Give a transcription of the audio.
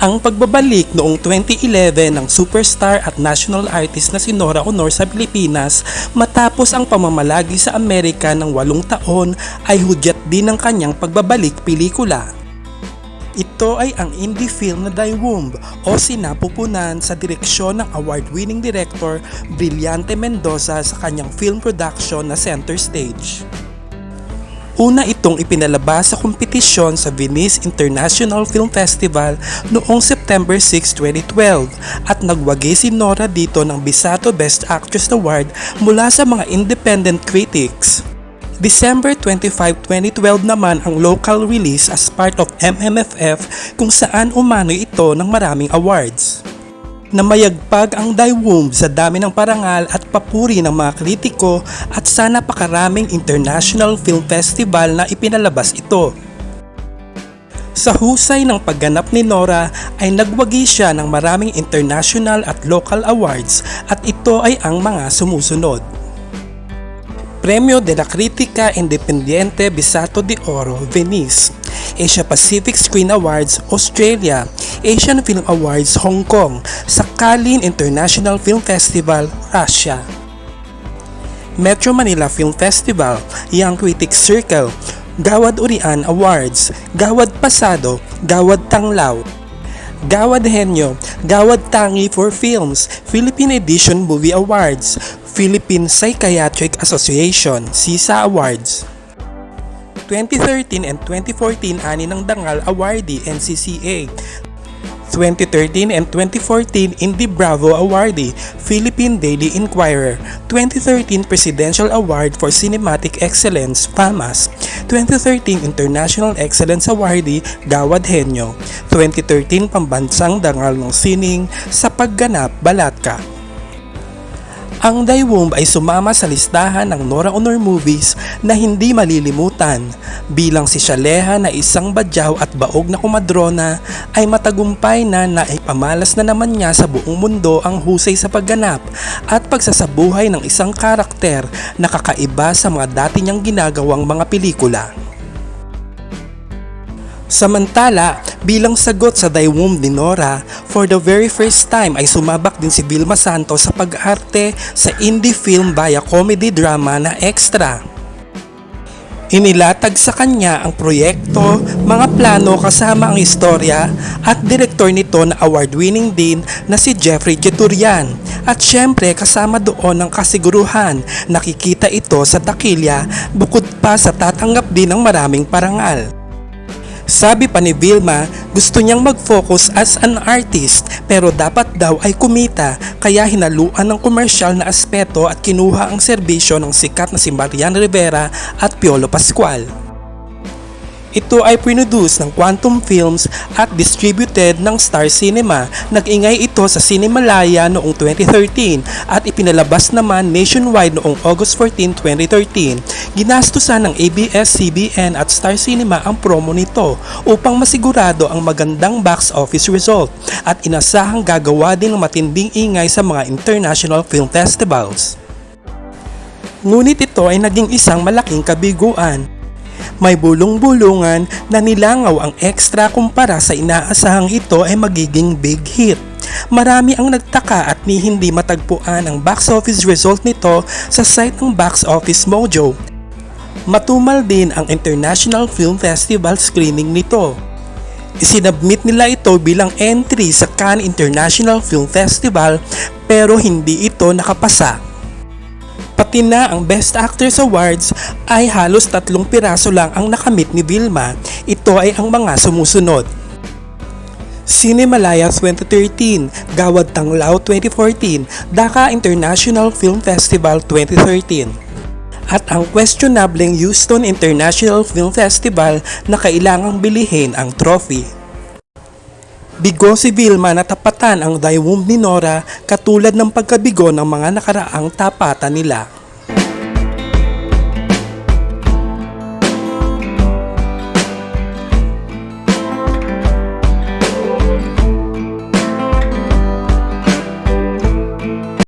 Ang pagbabalik noong 2011 ng superstar at national artist na si Nora Aunor sa Pilipinas matapos ang pamamalagi sa Amerika ng 8 taon ay hudyat din ng kanyang pagbabalik pelikula. Ito ay ang indie film na Die Womb o Sinapupunan sa direksyon ng award-winning director Brillante Mendoza sa kanyang film production na Center Stage. Una itong ipinalabas sa kompetisyon sa Venice International Film Festival noong September 6, 2012 at nagwagi si Nora dito ng Bisato Best Actress Award mula sa mga independent critics. December 25, 2012 naman ang local release as part of MMFF kung saan umano'y ito ng maraming awards. Namayagpag ang Die Womb sa dami ng parangal at papuri ng mga kritiko at sa napakaraming international film festival na ipinalabas ito. Sa husay ng pagganap ni Nora ay nagwagi siya ng maraming international at local awards at ito ay ang mga sumusunod. Premio de la Crítica Independiente Bisato de Oro, Venice. Asia Pacific Screen Awards, Australia. Asian Film Awards, Hong Kong. Sakhalin International Film Festival, Russia. Metro Manila Film Festival, Young Critics Circle. Gawad Urian Awards. Gawad Pasado, Gawad Tanglaw. Gawad Henyo, Gawad Tangi for Films, Philippine Edition Movie Awards, Philippine Psychiatric Association, SISA Awards. 2013 and 2014 ani ng Dangal Awardee NCCA. 2013 and 2014 Indie Bravo Awardee, Philippine Daily Inquirer. 2013 Presidential Award for Cinematic Excellence, FAMAS. 2013 International Excellence Awardee, Gawad Henyo. 2013 Pambansang Dangal ng Sining sa Pagganap, Balatka. Ang Die Womb ay sumama sa listahan ng Nora Aunor movies na hindi malilimutan. Bilang si Shaleha na isang badyaw at baog na kumadrona ay matagumpay na naipamalas na naman niya sa buong mundo ang husay sa pagganap at pagsasabuhay ng isang karakter na kakaiba sa mga dati niyang ginagawang mga pelikula. Samantala, bilang sagot sa Die Womb ni Nora, for the very first time ay sumabak din si Vilma Santos sa pag-arte sa indie film via comedy drama na Extra. Inilatag sa kanya ang proyekto, mga plano kasama ang istorya at direktor nito na award-winning din na si Jeffrey Jeturian. At syempre kasama doon ang kasiguruhan, nakikita ito sa takilya bukod pa sa tatanggap din ng maraming parangal. Sabi pa ni Vilma, gusto niyang mag-focus as an artist pero dapat daw ay kumita kaya hinaluan ng komersyal na aspeto at kinuha ang serbisyo ng sikat na si Marian Rivera at Piolo Pascual. Ito ay produce ng Quantum Films at distributed ng Star Cinema. Nag-ingay ito sa Cinemalaya noong 2013 at ipinalabas naman nationwide noong August 14, 2013. Ginastusan ng ABS-CBN at Star Cinema ang promo nito upang masigurado ang magandang box office result at inasahang gagawa din ng matinding ingay sa mga international film festivals. Ngunit ito ay naging isang malaking kabiguan. May bulong-bulungan na nilangaw ang Extra kumpara sa inaasahang ito ay magiging big hit. Marami ang nagtaka at ni hindi matagpuan ang box office result nito sa site ng Box Office Mojo. Matumal din ang International Film Festival screening nito. Isinabmit nila ito bilang entry sa Cannes International Film Festival pero hindi ito nakapasa. Pati na ang Best Actress Awards ay halos 3 piraso lang ang nakamit ni Vilma. Ito ay ang mga sumusunod. Cinemalaya 2013, Gawad Tanglaw 2014, Dhaka International Film Festival 2013. At ang questionableng Houston International Film Festival na kailangang bilihin ang trophy. Bigo si Vilma na tapatan ang Die Womb ni Nora katulad ng pagkabigo ng mga nakaraang tapatan nila.